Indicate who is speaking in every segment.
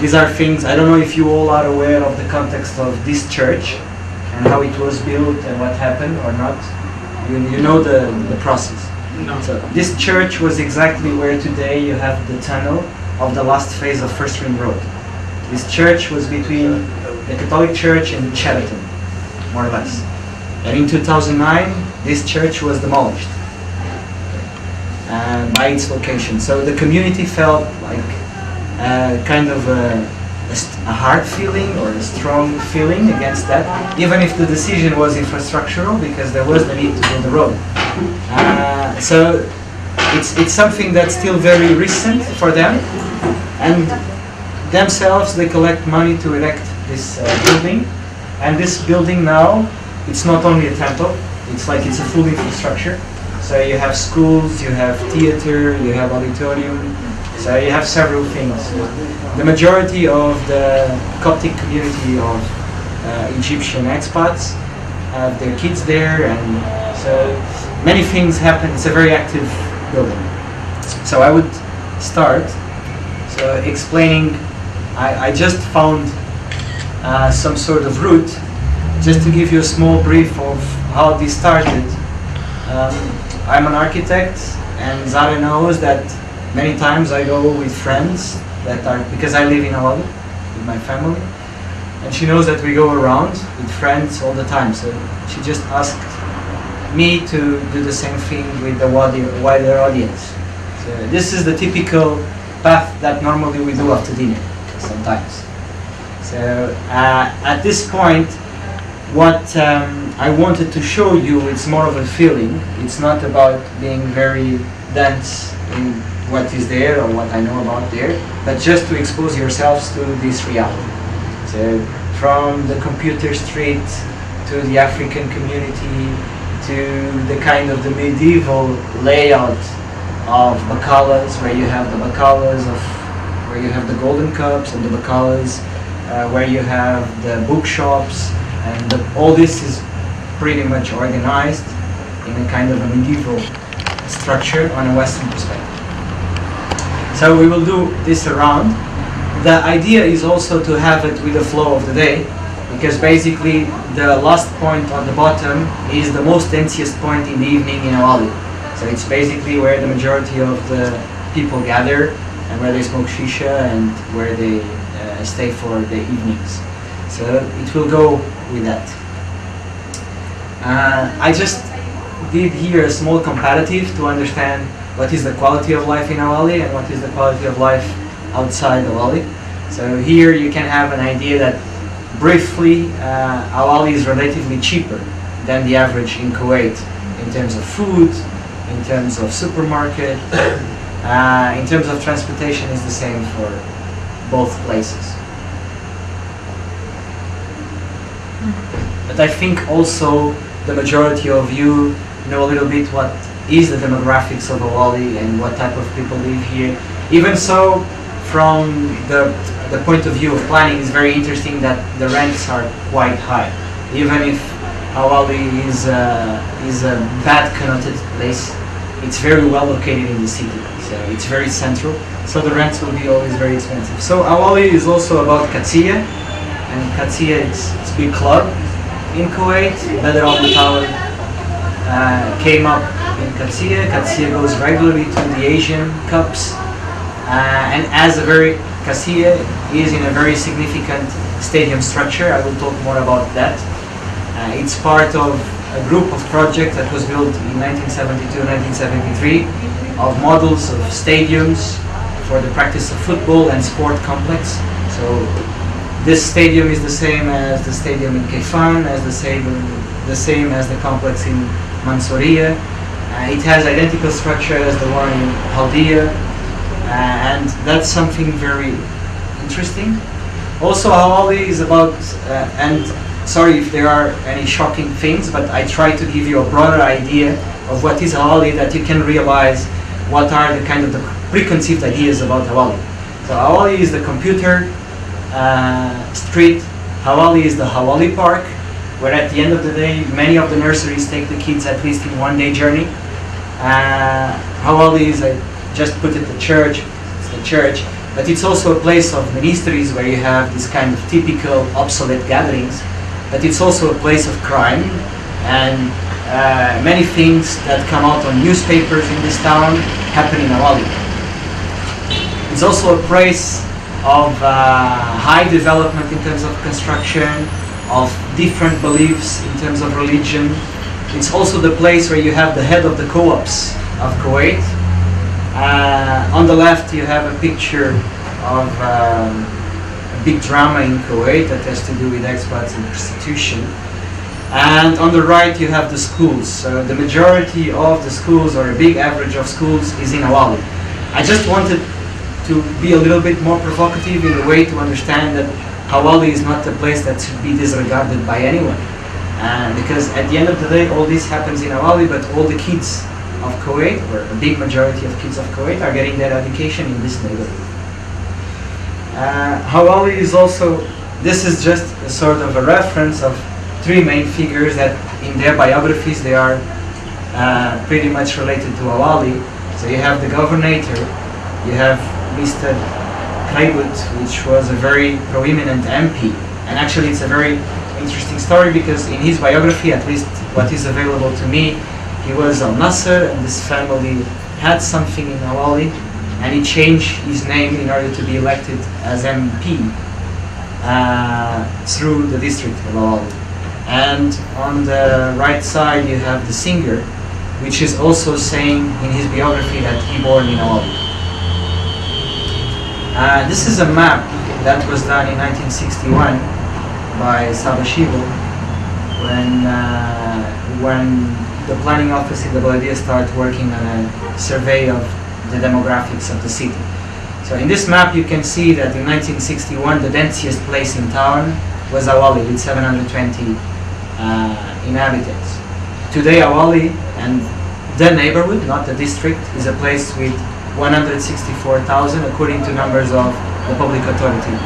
Speaker 1: These are things, I don't know if you all are aware of the context of this church and how it was built and what happened or not. You know the process.
Speaker 2: No.
Speaker 1: So this church was exactly where today you have the tunnel of the last phase of First Ring Road. This church was between the Catholic Church and Sheraton, more or less. And in 2009, this church was demolished by its location. So the community felt like kind of a hard feeling or a strong feeling against that, even if the decision was infrastructural, because there was the need to build the road. So it's something that's still very recent for them, and themselves they collect money to erect this building. And this building now, it's not only a temple, it's a full infrastructure. So you have schools, you have theater, you have auditorium, so you have several things. The majority of the Coptic community of Egyptian expats have their kids there, and so many things happen. It's a very active building. So I would start explaining. I just found some sort of route, just to give you a small brief of how this started. I'm an architect, and Zara knows that many times I go with friends because I live in Awali with my family, and she knows that we go around with friends all the time. So she just asked me to do the same thing with the wider audience. So this is the typical path that normally we do after dinner sometimes. So at this point, what I wanted to show you, it's more of a feeling. It's not about being very dense in what is there or what I know about there, but just to expose yourselves to this reality. So from the computer street to the African community to the kind of the medieval layout of bakalas, where you have the bakalas where you have the golden cups and the bakalas, where you have the bookshops, and all this is pretty much organized in a kind of a medieval structure on a Western perspective. So we will do this around. The idea is also to have it with the flow of the day, because basically the last point on the bottom is the most densiest point in the evening in Awali. So it's basically where the majority of the people gather and where they smoke shisha and where they stay for the evenings. So it will go with that. I just did here a small comparative to understand what is the quality of life in Awali and what is the quality of life outside Awali. So here you can have an idea that briefly Awali is relatively cheaper than the average in Kuwait in terms of food, in terms of supermarket, in terms of transportation is the same for both places. But I think also the majority of you know a little bit what is the demographics of Awali and what type of people live here. Even so, from the point of view of planning, it's very interesting that the rents are quite high. Even if Awali is a bad connoted place, it's very well located in the city, so it's very central, so the rents will be always very expensive. So Awali is also about Qadsiya, and Qadsiya it's a big club in Kuwait. Badr al-Mutawwal came up in Qadsiya. Qadsiya goes regularly to the Asian Cups, and Qadsiya is in a very significant stadium structure. I will talk more about that. It's part of a group of projects that was built in 1972-1973 of models of stadiums for the practice of football and sport complex. So this stadium is the same as the stadium in Kaifan, as the same as the complex in Mansouriya, It has identical structure as the one in Haldia, and that's something very interesting. Also, Hawali is about, and sorry if there are any shocking things, but I try to give you a broader idea of what is Hawali, that you can realize what are the kind of the preconceived ideas about Hawali. So Hawali is the computer street. Hawali is the Hawali Park, where at the end of the day, many of the nurseries take the kids at least in one-day journey. Hawali is, I just put it, the church. It's the church, but it's also a place of ministries where you have this kind of typical obsolete gatherings. But it's also a place of crime, and many things that come out on newspapers in this town happen in Hawali. It's also a place of high development in terms of construction, of different beliefs in terms of religion. It's also the place where you have the head of the co-ops of Kuwait. On the left you have a picture of a big drama in Kuwait that has to do with expats and prostitution. And on the right you have the schools. So the majority of the schools, or a big average of schools, is in Hawali. I just wanted to be a little bit more provocative in a way to understand that Hawali is not a place that should be disregarded by anyone. Because at the end of the day, all this happens in Hawali, but all the kids of Kuwait, or a big majority of kids of Kuwait, are getting their education in this neighborhood. Hawali is also, this is just a sort of a reference of three main figures that in their biographies they are pretty much related to Hawali. So you have the governator, you have Mr. Kraibut, which was a very prominent MP. And actually it's a very interesting story, because in his biography, at least what is available to me, he was Al Nasser, and this family had something in Hawali, and he changed his name in order to be elected as MP through the district of Hawali. And on the right side you have the singer, which is also saying in his biography that he born in Hawali. This is a map that was done in 1961 by Sabashivo when the planning office in the Baladia started working on a survey of the demographics of the city. So in this map you can see that in 1961 the densiest place in town was Hawali with 720 inhabitants. Today Hawali, and the neighborhood, not the district, is a place with 164,000 according to numbers of the public authority.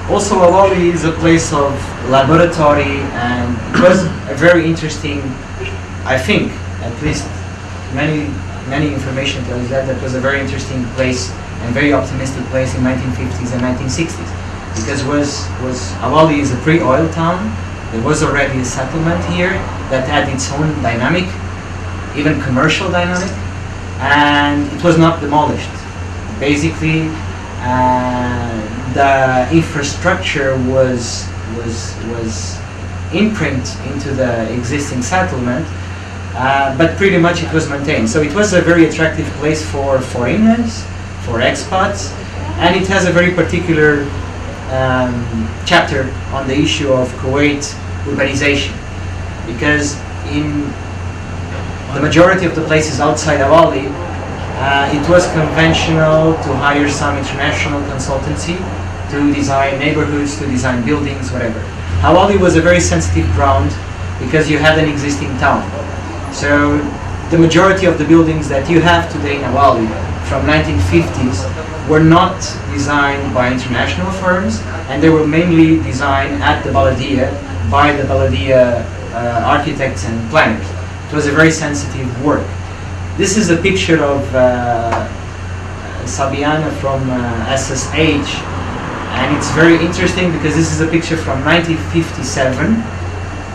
Speaker 1: Also Hawali is a place of laboratory, and it was a very interesting, I think, at least many information tells that was a very interesting place and very optimistic place in 1950s and 1960s, because Hawali is a pre-oil town. There was already a settlement here that had its own dynamic, even commercial dynamic, and it was not demolished. Basically, the infrastructure was imprint into the existing settlement, but pretty much it was maintained. So it was a very attractive place for foreigners, for expats, and it has a very particular chapter on the issue of Kuwait urbanization, because in the majority of the places outside Hawali, it was conventional to hire some international consultancy to design neighborhoods, to design buildings, whatever. Hawali was a very sensitive ground because you had an existing town. So the majority of the buildings that you have today in Hawali from 1950s were not designed by international firms, and they were mainly designed at the Baladia by the Baladia architects and planners. It was a very sensitive work. This is a picture of Sabiana from SSH, and it's very interesting because this is a picture from 1957.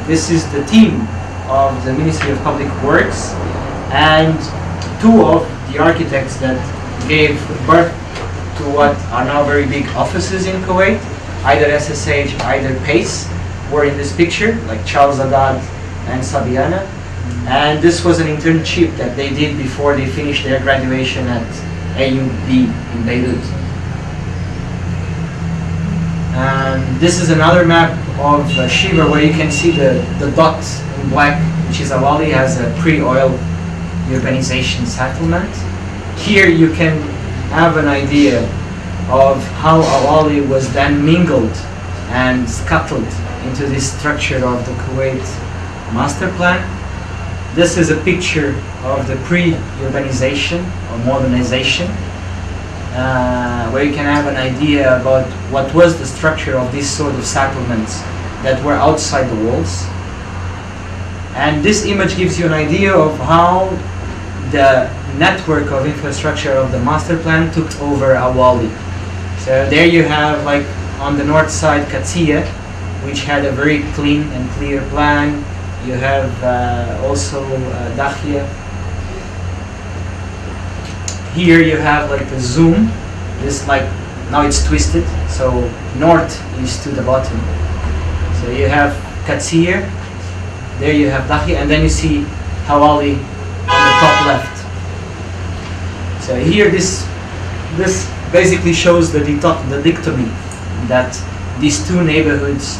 Speaker 1: This is the team of the Ministry of Public Works, and two of the architects that gave birth to what are now very big offices in Kuwait, either SSH, either PACE, were in this picture, like Charles Haddad and Sabiana. And this was an internship that they did before they finished their graduation at AUB in Beirut. And this is another map of Shiva where you can see the dots in black, which is Awali, has a pre-oil urbanization settlement. Here you can have an idea of how Awali was then mingled and scuttled into this structure of the Kuwait master plan. This is a picture of the pre-urbanization or modernization, where you can have an idea about what was the structure of these sort of settlements that were outside the walls. And this image gives you an idea of how the network of infrastructure of the master plan took over Awali. So there you have, like, on the north side, Qadsiya, which had a very clean and clear plan. You have also Dakhia. Here you have like the zoom. This, like, now it's twisted, so north is to the bottom. So you have Qadsiya, there you have Dakhia, and then you see Hawali on the top left. So here this basically shows the dichotomy that these two neighborhoods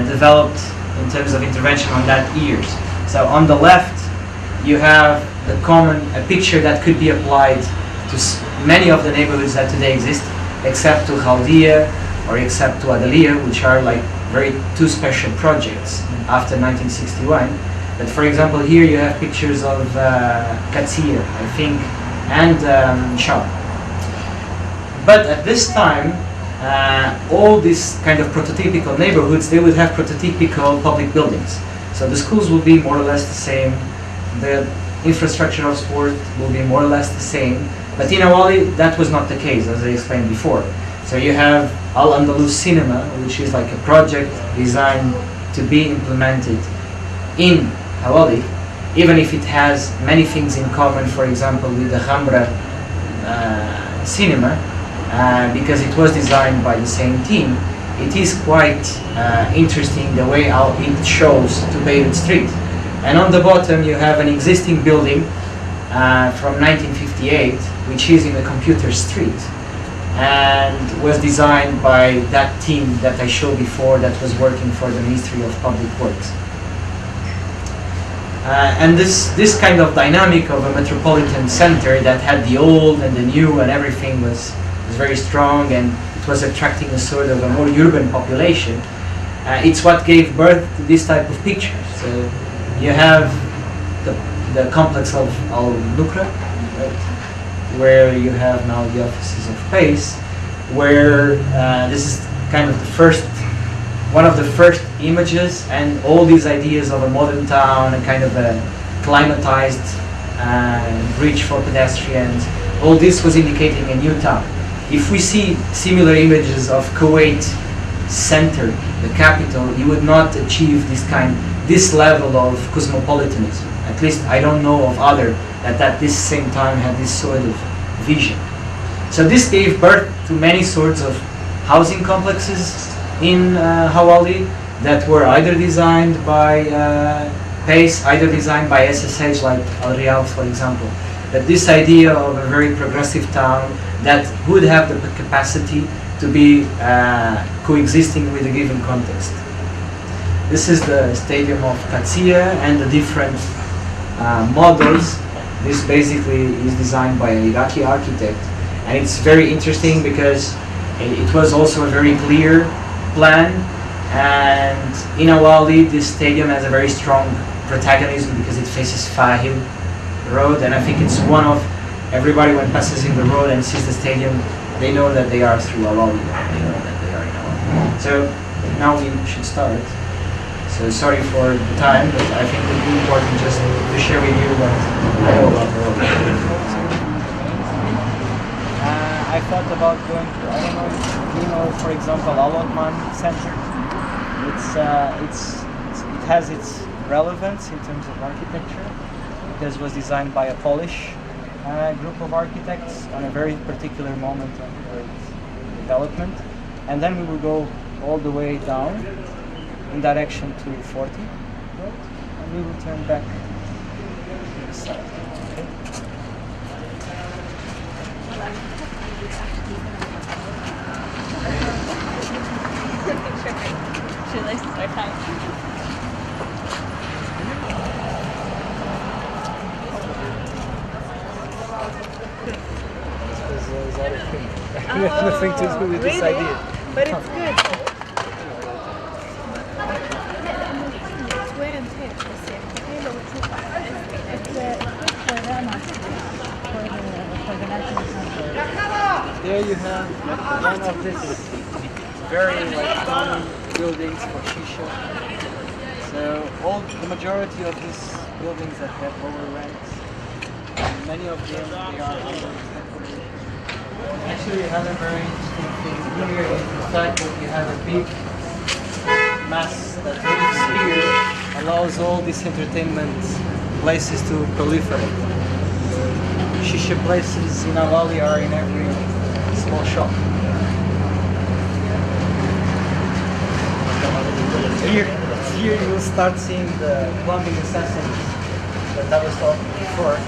Speaker 1: developed in terms of intervention on that years. So on the left you have a picture that could be applied to many of the neighborhoods that today exist, except to Khaldiya or except to Adaliya, which are like two special projects after 1961. But for example, here you have pictures of Qadsiya, I think, and Shah. But at this time, all these kind of prototypical neighborhoods, they would have prototypical public buildings. So the schools will be more or less the same, the infrastructure of sport will be more or less the same. But in Awali, that was not the case, as I explained before. So you have Al-Andalus Cinema, which is like a project designed to be implemented in Awali, even if it has many things in common, for example, with the Khamra cinema, because it was designed by the same team. It is quite interesting the way how it shows to Beirut Street. And on the bottom you have an existing building from 1958, which is in the Computer Street, and was designed by that team that I showed before that was working for the Ministry of Public Works. And this kind of dynamic of a metropolitan center that had the old and the new and everything was very strong, and it was attracting a sort of a more urban population. It's what gave birth to this type of picture. So you have the complex of Al-Nukra, right, where you have now the offices of PACE, where this is kind of one of the first images, and all these ideas of a modern town, a kind of a climatized bridge for pedestrians, all this was indicating a new town. If we see similar images of Kuwait center, the capital, you would not achieve this level of cosmopolitanism. At least I don't know of other that at this same time had this sort of vision. So this gave birth to many sorts of housing complexes in Hawali that were either designed by PACE, either designed by SSH, like Al Riyadh, for example. But this idea of a very progressive town that would have the capacity to be coexisting with a given context. This is the stadium of Qadsiya and the different models. This basically is designed by an Iraqi architect, and it's very interesting because it was also a very clear plan, and in Awali this stadium has a very strong protagonism because it faces Fahim Road, and I think it's one of everybody when passes in the road and sees the stadium, they know that they are through Awali, they know that they are in Awali. So now we should start. So sorry for the time, but I think it would be important just to share with you what I know about the road. I thought about going to, I don't know if you know, for example, Al-Otman Center. It has its relevance in terms of architecture because it was designed by a Polish group of architects on a very particular moment of Earth's development. And then we will go all the way down in direction to 40, right? And we will turn back to the side. Okay?
Speaker 2: shoelaces are tight.
Speaker 3: It has nothing to do with this
Speaker 2: really?
Speaker 3: idea.
Speaker 2: But it's good.
Speaker 4: wear and tear بس يعني تخيل لو تشوف
Speaker 3: There you have one of these very common buildings for shisha. So the majority of these buildings that have lower rents, many of them they are under temporary.
Speaker 1: Actually, another very interesting thing here is the fact that you have a big mass that lives here
Speaker 3: Allows all these entertainment places to proliferate. Shisha places in Awali are in every small shop. Here you will start seeing the plumbing accessories that I was talking before.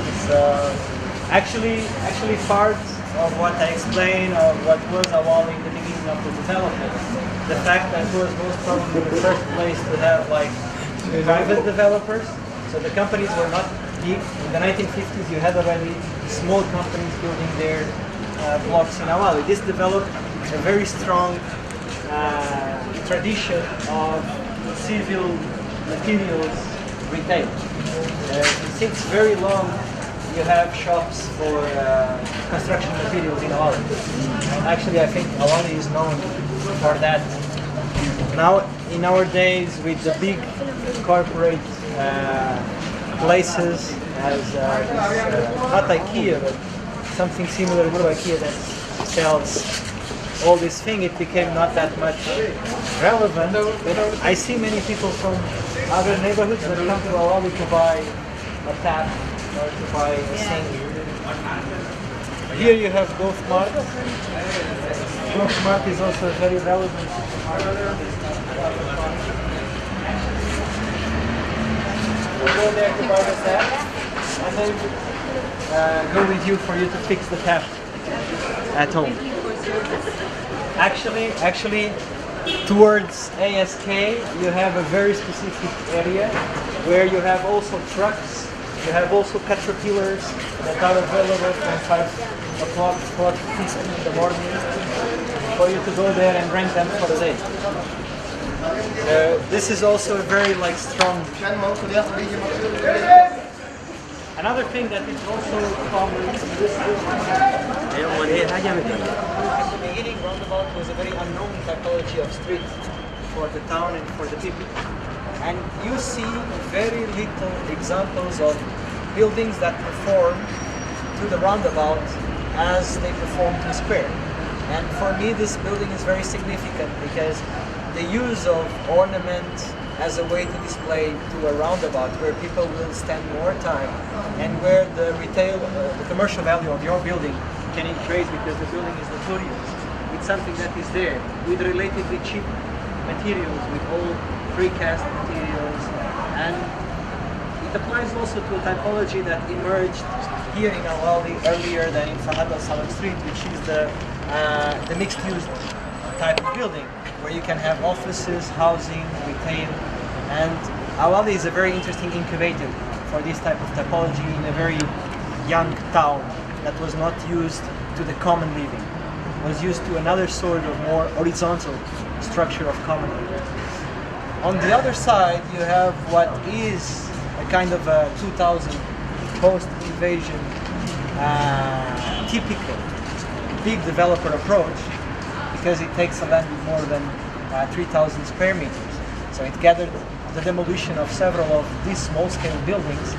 Speaker 3: It's actually part of what I explained of what was Awali in the beginning of the development. The fact that it was most probably the first place to have private developers. So the companies were not big. In the 1950s you had already small companies building their blocks in Awali. This developed a very strong tradition of civil materials retail. Since very long you have shops for construction materials in Awali. And actually I think Awali is known for that. Now in our days with the big corporate places as not IKEA but something similar to IKEA that sells all this thing, it became not that much relevant. But I see many people from other neighborhoods that come to Awali to buy a tap or to buy a sink. Here you have Golf Mart. Golf Mart is also a very relevant we'll go there to buy the tap and then go with you for you to fix the tap at home. Actually, towards ASK you have a very specific area where you have also trucks, you have also caterpillars that are available from 5 o'clock, 4:50 in the morning for you to go there and rent them for the day. This is also a very strong. Another thing that is also common in this at the beginning, roundabout was a very unknown typology of street for the town and for the people. And you see very little examples of buildings that perform to the roundabout as they perform to the square. And for me this building is very significant because the use of ornament as a way to display to a roundabout where people will spend more time and where the retail, the commercial value of your building can increase because the building is notorious. It's something that is there with relatively cheap materials, with all precast materials, and it applies also to a typology that emerged here in Awali earlier than in Fahad al-Salam Street, which is the mixed-use type of building, where you can have offices, housing, retail, and Awali is a very interesting incubator for this type of typology in a very young town that was not used to the common living, was used to another sort of more horizontal structure of common living. On the other side, you have what is a kind of a 2000 post-invasion typical big developer approach, because it takes a land with more than 3,000 square meters. So it gathered the demolition of several of these small-scale buildings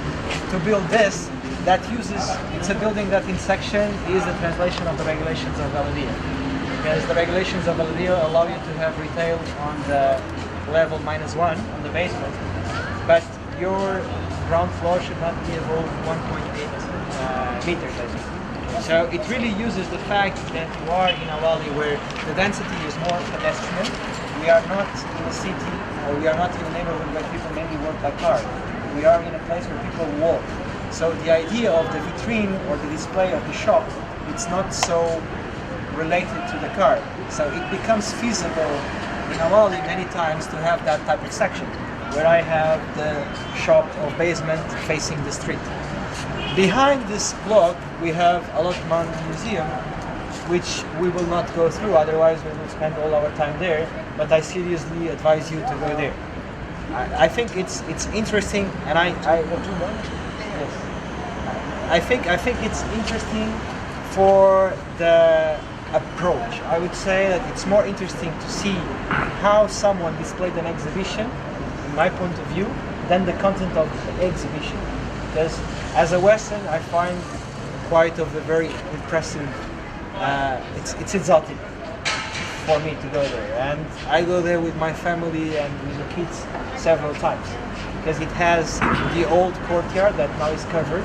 Speaker 3: to build this that uses, it's a building that in section is a translation of the regulations of Valdea. Because the regulations of Valdea allow you to have retail on the level -1 on the basement, but your ground floor should not be above 1.8 meters, I think. So it really uses the fact that you are in a valley where the density is more pedestrian. We are not in a city, or we are not in a neighborhood where people mainly work by car. We are in a place where people walk. So the idea of the vitrine or the display of the shop, it's not so related to the car. So it becomes feasible in Awali many times to have that type of section, where I have the shop or basement facing the street. Behind this block, we have Al-Ottoman Museum, which we will not go through, otherwise we will spend all our time there, but I seriously advise you to go there. I think it's interesting, and I think it's interesting for the approach. I would say that it's more interesting to see how someone displayed an exhibition, in my point of view, than the content of the exhibition. Because as a Western, I find quite of a very impressive. It's exotic for me to go there, and I go there with my family and with the kids several times because it has the old courtyard that now is covered.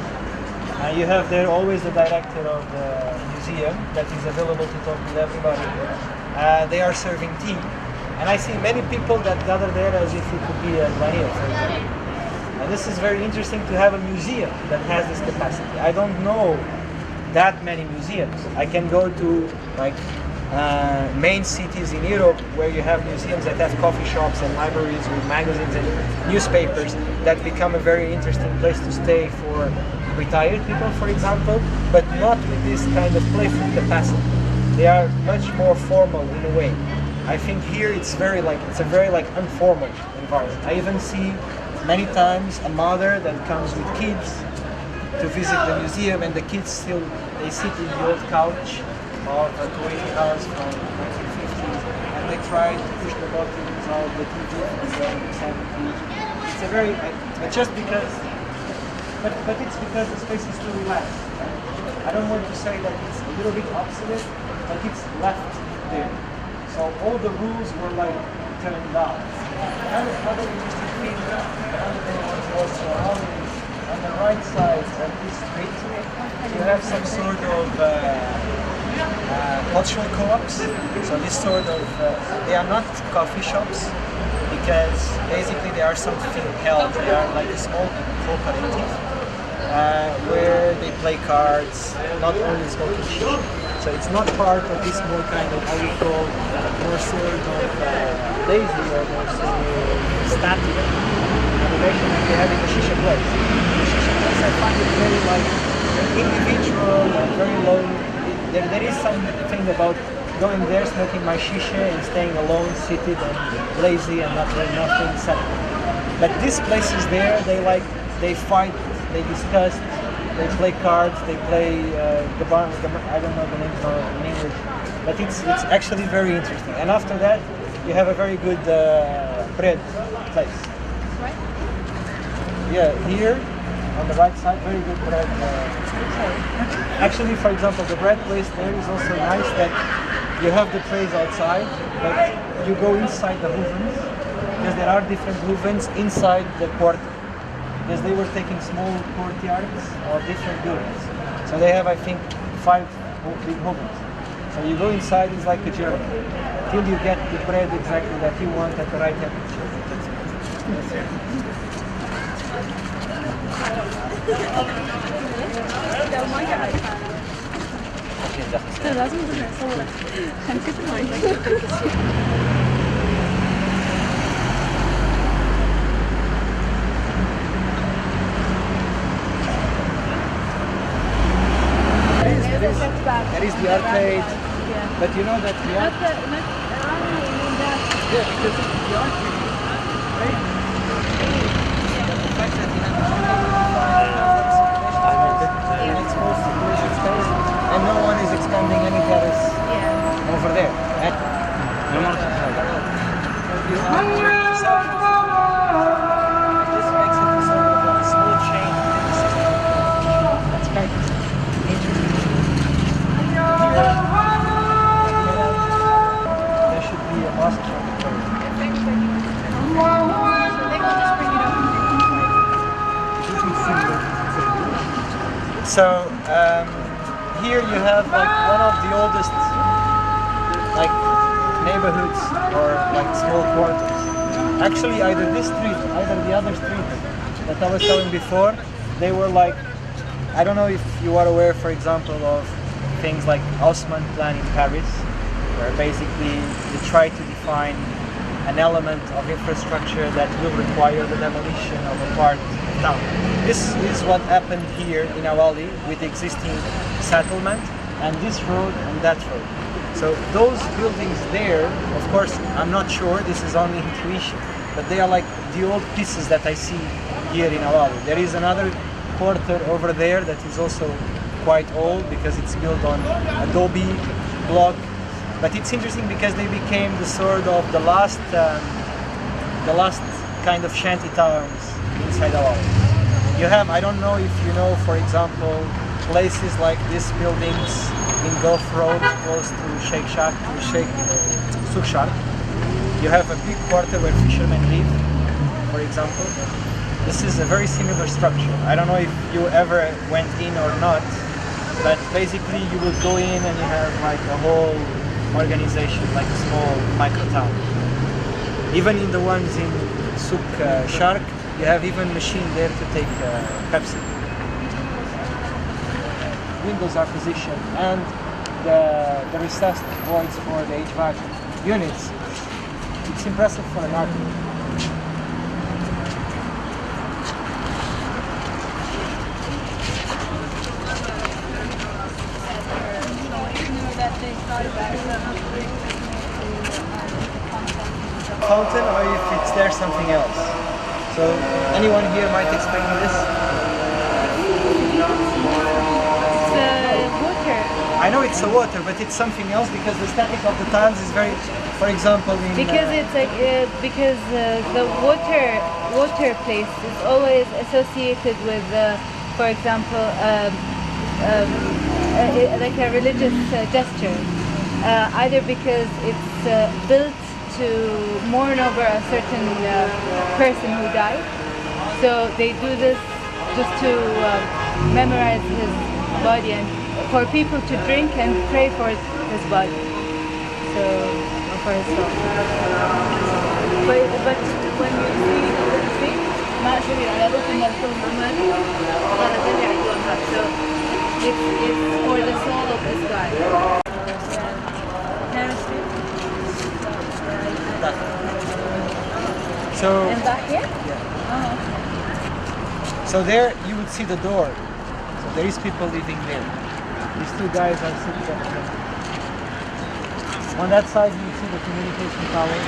Speaker 3: You have there always the director of the museum that is available to talk with everybody. They are serving tea, and I see many people that gather there as if it could be a Bahia, for example. And this is very interesting to have a museum that has this capacity. I don't know that many museums. I can go to like main cities in Europe where you have museums that have coffee shops and libraries with magazines and newspapers that become a very interesting place to stay for retired people, for example, but not with this kind of playful capacity. They are much more formal in a way. I think here it's a very informal environment. I even see many times a mother that comes with kids to visit the museum, and the kids they sit in the old couch of a Kuwaiti house from the 1950s, and they try to push the buttons of the TV from the 70s. It's a very, it's because the space is too relaxed. I don't want to say that it's a little bit obsolete, but it's left there. So all the rules were like turned down. Another interesting thing, on the right side of this street, you have some sort of cultural co-ops. So this sort of, they are not coffee shops because basically they are something else. They are like a small cooperative where they play cards, not only smoking shisha. So it's not part of this more kind of, how we call, more sort of lazy or more sort of static animation that we have in the shisha place. The shisha place I find it very like individual and very low. There is something about going there, smoking my shisha and staying alone, seated and lazy and not doing nothing, separate. But these places there, they fight, they discuss, they play cards, they play I don't know the names in English, but it's actually very interesting. And after that, you have a very good bread place. Yeah, here on the right side, very good bread. Actually, for example, the bread place there is also nice that you have the trays outside, but you go inside the ovens because there are different ovens inside the quarter. Because they were taking small courtyards of different buildings. So they have, I think, 5 big ovens. So you go inside, it's like a journey, till you get the bread exactly that you want at the right temperature.
Speaker 4: لازم نصور هنكتب
Speaker 3: There is the arcade, but you know that the arcade... Yeah, because the arcade, right? The fact that you have an exposed circulation space, and no one is expanding any terrace over there. This makes it sort of a small chain in the system. That's kind of interesting. There should be a mosque on the place. So here you have like one of the oldest like neighborhoods or like small quarters. Actually, either this street, either the other street that I was telling before, they were like, I don't know if you are aware, for example, of things like Haussmann plan in Paris, where basically you try to define an element of infrastructure that will require the demolition of a part of town. This is what happened here in Awali with the existing settlement and this road and that road. So those buildings there, of course, I'm not sure, this is only intuition, but they are like the old pieces that I see here in Awali. There is another quarter over there that is also quite old because it's built on adobe block. But it's interesting because they became the sort of the last kind of shanty towns inside Awali. You have, I don't know if you know, for example, places like these buildings in Gulf Road close to Sheikh Sukhshar. You have a big quarter where fishermen live, for example. This is a very similar structure. I don't know if you ever went in or not, but basically you will go in and you have like a whole organization, like a small micro town. Even in the ones in Sukhshar, you have even machine there to take Pepsi. Windows are positioned and the recessed voids for the HVAC units. It's impressive for an architect. Fountain, or if it's there something else. So anyone here might explain me this?
Speaker 4: It's water.
Speaker 3: I know it's a water, but it's something else because the static of the tiles is very, for example, in
Speaker 4: Because it's like because the water place is always associated with, for example, like a religious gesture, either because it's built to mourn over a certain person who died. So they do this just to memorize his body and for people to drink and pray for his body. So, for his soul. But when you see ما أشري على روح المرسوم عمل ظهر جميع الجوهر. So it's for the soul of this guy.
Speaker 3: So,
Speaker 4: And back here?
Speaker 3: yeah.
Speaker 4: Oh.
Speaker 3: So there you would see the door. So there is people living there. These two guys are sitting up there. On that side you see the communication tower.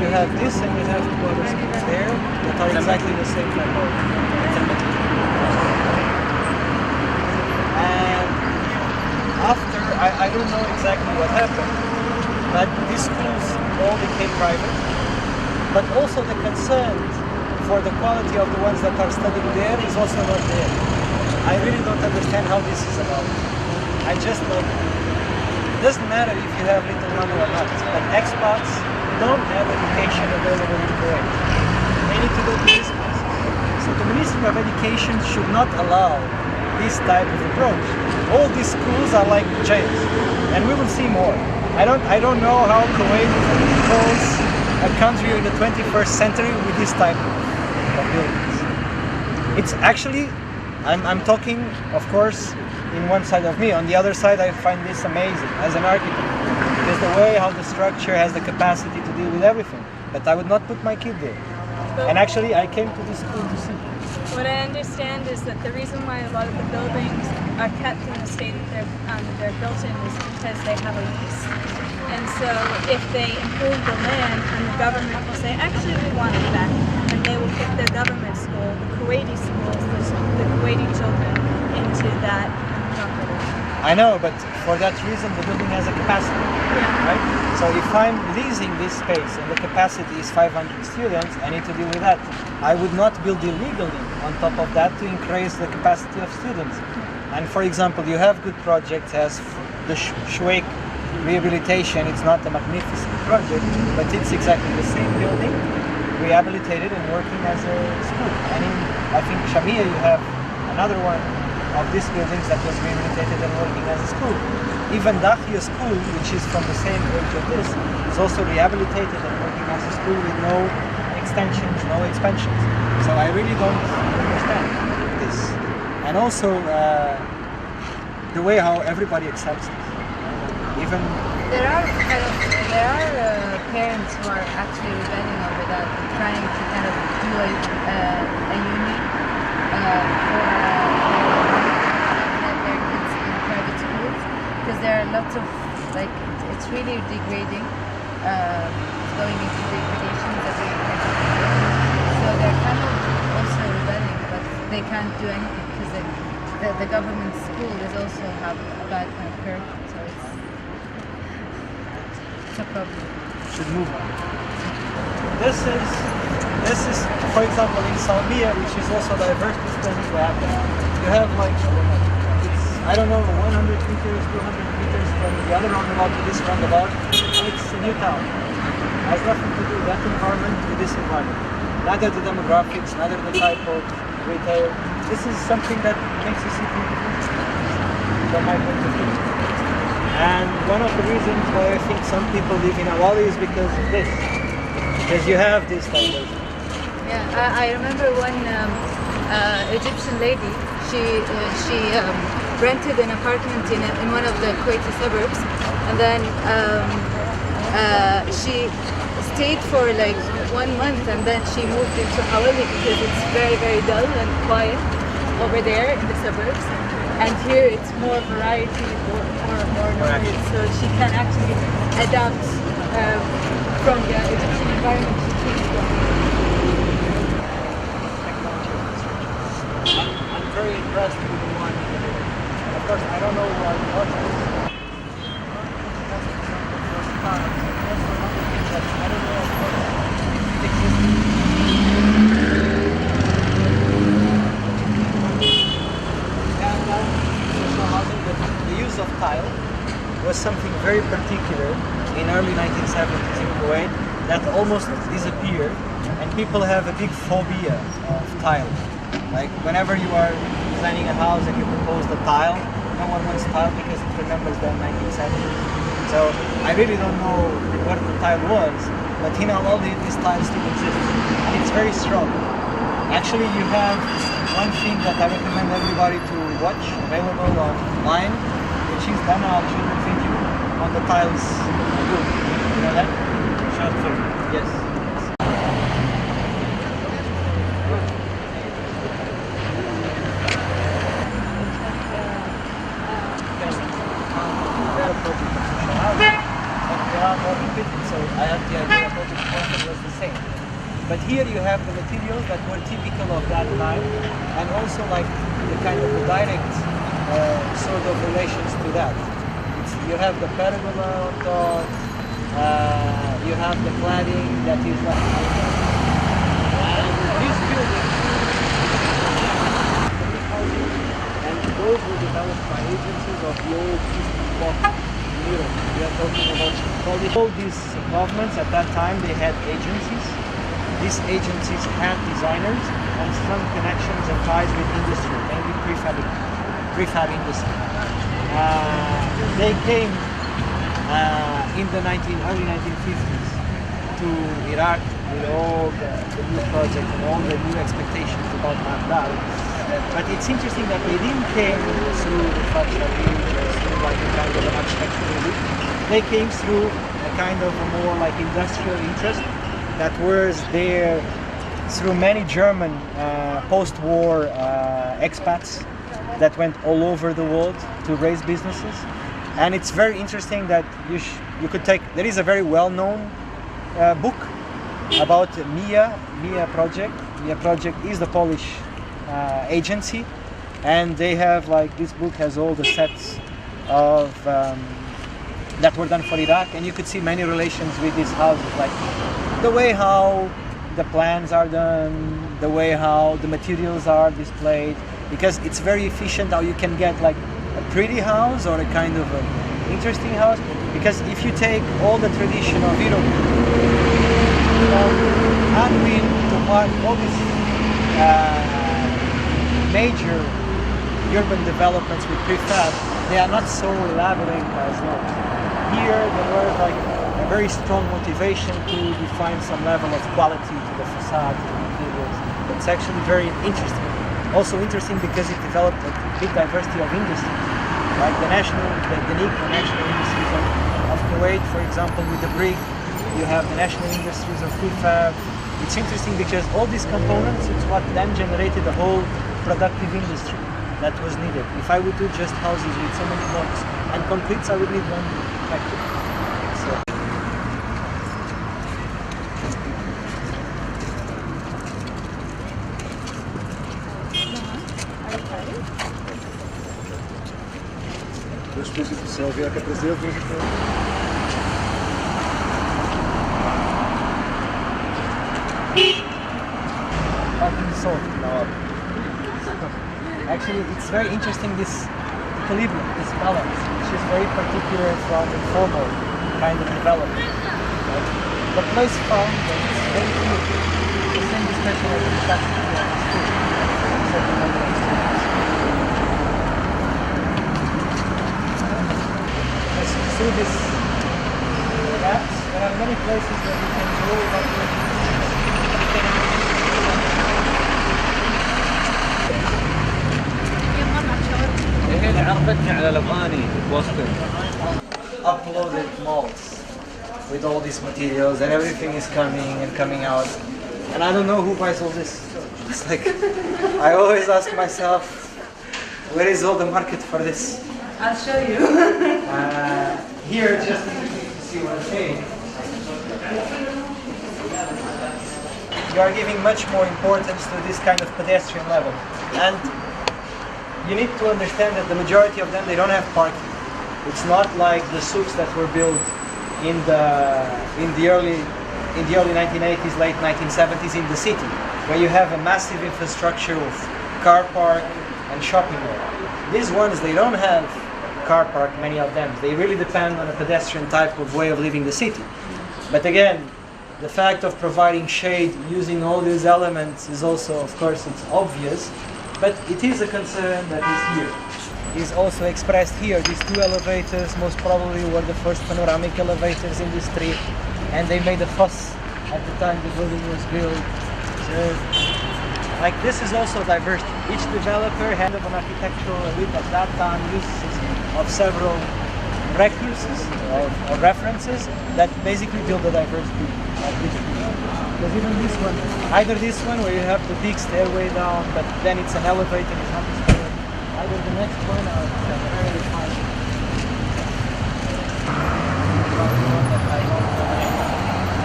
Speaker 3: You have this and you have two other schools there that are exactly the same type of and after, I don't know exactly what happened, but these schools all became private, but also the concern for the quality of the ones that are studying there is also not there. I really don't understand how this is about. I just like, it doesn't matter if you have little money or not, but expats don't have education available in Kuwait. They need to go to these places. So the Ministry of Education should not allow this type of approach. All these schools are like jails, and we will see more. I don't know how Kuwait calls a country in the 21st century with this type of buildings. It's actually, I'm talking, of course, in one side of me. On the other side, I find this amazing as an architect. Because the way how the structure has the capacity to deal with everything. But I would not put my kid there. And actually, I came to this school to see.
Speaker 2: What I understand is that the reason why a lot of the buildings are kept in the state that they're built in is because they have a lease. And so if they improve the land, and the government will say, actually we want it back, and they will put their government school, the Kuwaiti schools, the Kuwaiti children, into that property.
Speaker 3: I know, but for that reason, the building has a capacity, right? So if I'm leasing this space and the capacity is 500 students, I need to deal with that. I would not build illegally on top of that to increase the capacity of students. And for example, you have good projects as the Shueik rehabilitation. It's not a magnificent project, but it's exactly the same building, rehabilitated and working as a school. And in, I think, Shamia, you have another one of these buildings that was rehabilitated and working as a school. Even Dakhia School, which is from the same age of this, is also rehabilitated and working as a school with no extensions, no expansions. So I really don't understand this. And also the way how everybody accepts this. Even
Speaker 4: there are parents who are actually rebelling over that, trying to kind of do a union for their kids in private schools, because there are lots of, like, it's really degrading, going into degradations every kind of year. So they're kind of also rebelling, but they can't do anything because the government school is also have a bad kind of curriculum. So it's a problem.
Speaker 3: should move on. This is, for example, in Salmiya, which is also diverse, this doesn't happen. You have like, it's, I don't know, 100 meters, 200 meters from the other roundabout to this roundabout. It's a new town. It has nothing to do with that environment with this environment. Neither the demographics, neither the type of retail. This is something that makes a city different from my point of view. And one of the reasons why I think some people live in Awali is because of this. Because you have this diversion.
Speaker 4: Yeah, I remember one Egyptian lady. She rented an apartment in one of the Kuwaiti suburbs, and then she stayed for like 1 month, and then she moved into Hawali because it's very, very dull and quiet over there in the suburbs. And here it's more variety, more noise, so she can actually adapt from the Egyptian environment she came from.
Speaker 3: I'm very impressed with the one. Of course, I don't know what it is. I don't know what it exists. The use of tile was something very particular in early 1970s in Kuwait that almost disappeared, and people have a big phobia of tile. Like whenever you are designing a house and you propose the tile, no one wants tile because it remembers the 1970s. So I really don't know what the tile was, but in all these tiles still exist, and it's very strong. Actually, you have one thing that I recommend everybody to watch, available online, which is Dana Al-Judul video on the tiles book. You know that? Sure. Yes. So I have the idea that the concept was the same. But here you have the materials that were typical of that time, and also like the kind of the direct sort of relations to that. You have the pergola on top, you have the cladding that is like this building, and those were developed by agencies of the old Eastern Bloc in Europe. We are talking about all these governments at that time. They had agencies. These agencies had designers and strong connections and ties with industry, mainly prefab industry. They came in the early 1950s to Iraq with all the new projects and all the new expectations about Baghdad. But it's interesting that they didn't came through the structure or through like a kind of an architectural route. They came through a kind of a more like industrial interest that was there through many German post-war expats that went all over the world to raise businesses. And it's very interesting that you could take, there is a very well-known book about MIA project. MIA project is the Polish agency, and they have like, this book has all the sets of that were done for Iraq, and you could see many relations with these houses, like the way how the plans are done, the way how the materials are displayed, because it's very efficient how you can get like a pretty house or a kind of an interesting house. Because if you take all the tradition of Europe, and been to all these major urban developments with prefab, they are not so elaborate as those. Here there was like a very strong motivation to define some level of quality to the facade, to the materials. It's actually very interesting. Also interesting because it developed a big diversity of industries. Like the national industries of Kuwait, for example, with the brick, you have the national industries of prefab. It's interesting because all these components, it's what then generated the whole productive industry that was needed. If I would do just houses with so many blocks and concretes, I would need one factory. So. Actually, it's very interesting, this equilibrium, this balance, which is very particular from informal kind of development. Right? The place found that it's very good. The same discussion as the statue of the school. Certain number of students. As you see this gaps, there are many places where you can go about uploaded molds with all these materials, and everything is coming out, and I don't know who buys all this. It's like I always ask myself, where is all the market for this?
Speaker 5: I'll show you.
Speaker 3: Here, just to see what I'm saying, you are giving much more importance to this kind of pedestrian level, and you need to understand that the majority of them, they don't have parking. It's not like the souks that were built in the early 1980s, late 1970s in the city, where you have a massive infrastructure of car park and shopping mall. These ones, they don't have car park, many of them. They really depend on a pedestrian type of way of living the city. But again, the fact of providing shade using all these elements is also, of course, it's obvious. But it is a concern that is here. Is also expressed here. These two elevators most probably were the first panoramic elevators in the street, and they made a fuss at the time the building was built. So, like, this is also diverse. Each developer had an architectural elite at that time uses of several recurses or references that basically build a diversity of this. Because even this one, either this one where you have the big stairway down, but then it's an elevator, it's not a stairway. Either the next one or the very high.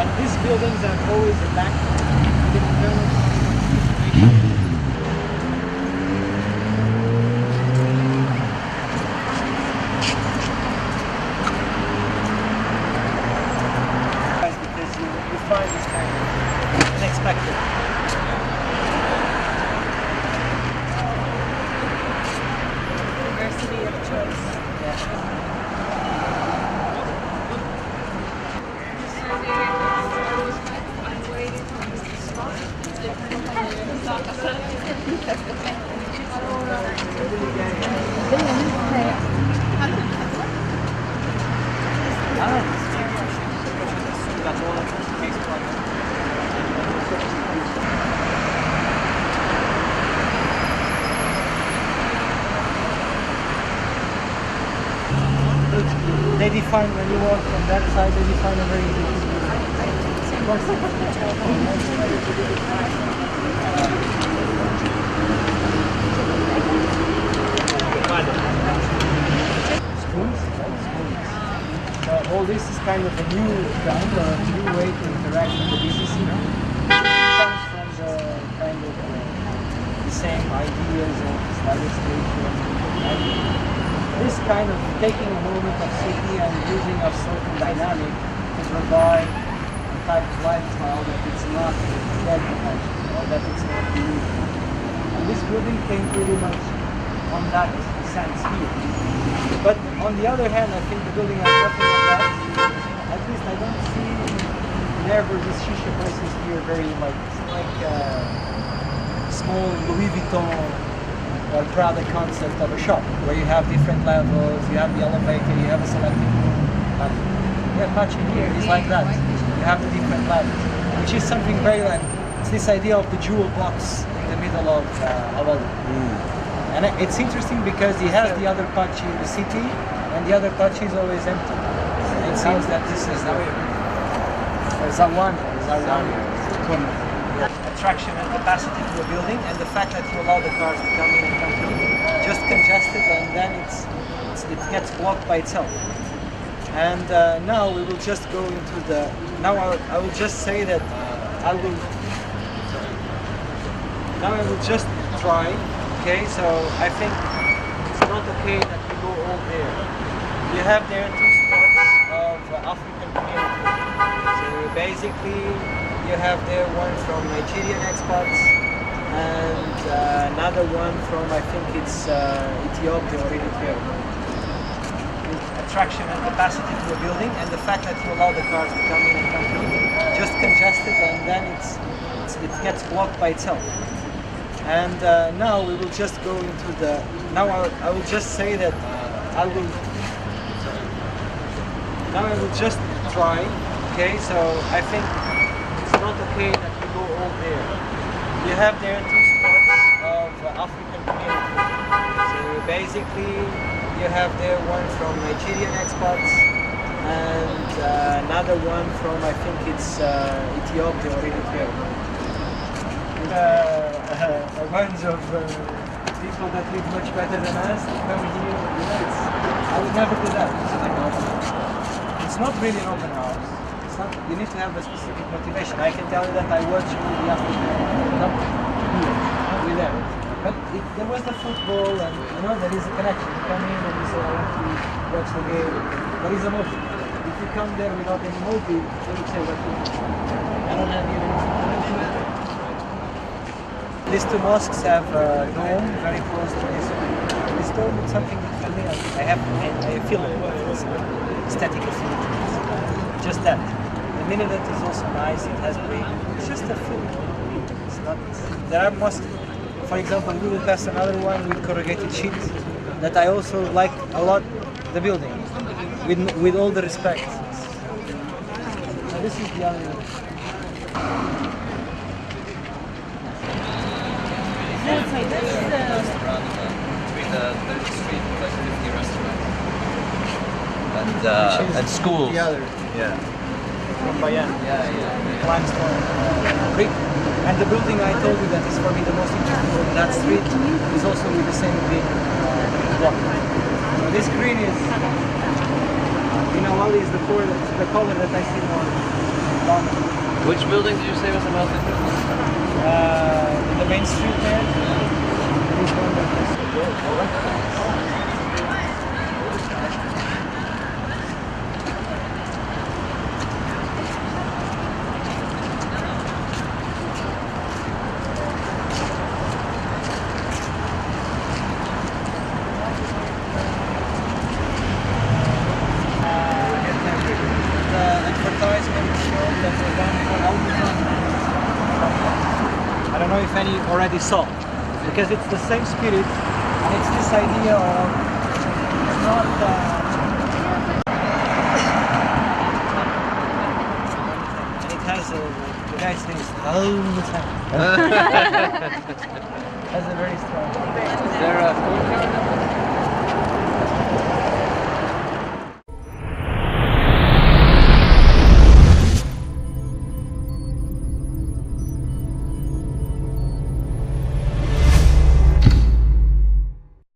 Speaker 3: And these buildings are always lacked with internal information. Because you find this kind of unexpected.
Speaker 2: Diversity of choice.
Speaker 3: They define, when you walk from that side, they define a very spoons. All this is kind of a new trend, or a new way to interact with the BCC. It comes from the kind of the same ideas of stylization. This kind of taking a moment of city and using a certain dynamic to provide a type of lifestyle that it's not dead potential or that it's not unique. And this building came pretty much on that sense here. But on the other hand, I think the building has nothing of that. At least I don't see never these shisha places here very like small Louis Vuitton or Prada concept of a shop where you have different levels, you have the elevator, you have a selecting room. Yeah, Pachi here is like that. You have the different levels, which is something very like, it's this idea of the jewel box in the middle of Awali. And it's interesting because he has the other Pachi in the city and the other Pachi is always empty. And it seems that this is the Zawan attraction and capacity to a building, and the fact that you allow the cars to come in and come through, just congested, and then it gets blocked by itself. And now we will just go into the. Now I will just say that I will. Now I will just try. Okay, so I think it's not okay that we go all there. You have there two spots of African community. So basically, you have there one from Nigerian expats and another one from, I think it's Ethiopia or Eritrea. Attraction and capacity to a building, and the fact that you allow the cars to come in and come through, just congested, and then it gets blocked by itself. And now we will just go into the. Now I will just say that I will. Now I will just try. Okay, so I think it's not okay that we go all there. You have there two spots of African community. So basically, you have there one from Nigerian expats and another one from, I think it's Ethiopia or Eritrea. A bunch of people that live much better than us come here. I would never do that. It's not really an open house. You need to have a specific motivation. I can tell you that I watch the African with them. But there was the football, and there is a connection. You come in and you say, I want to watch the game. There is a motive. If you come there without any motive, they would say, what I don't have even. These two mosques have a dome very close to this. This dome is something that for me, I feel it. It's aesthetic affinity. Just that. The minaret is also nice, it has green. It's just a feeling. It's not. There are mosques. For example, we will pass another one with corrugated sheet that I also like a lot. The building, with all the respect. Now this is the other one.
Speaker 5: Between the street, like 50 restaurants. And schools.
Speaker 3: The other.
Speaker 5: Yeah.
Speaker 3: From Bayan.
Speaker 5: Yeah.
Speaker 3: Limestone brick. And the building I told you that is for me the most interesting on that street is also with the same green block. So this green is, Awali is the color that I see more dominant.
Speaker 5: Which building did you say was the most interesting?
Speaker 3: The main street there. There is one that is I don't know if any already saw, because it's the same spirit, and it's this idea of not. And it has the guy says all the time. Has a very strong.
Speaker 5: Is there a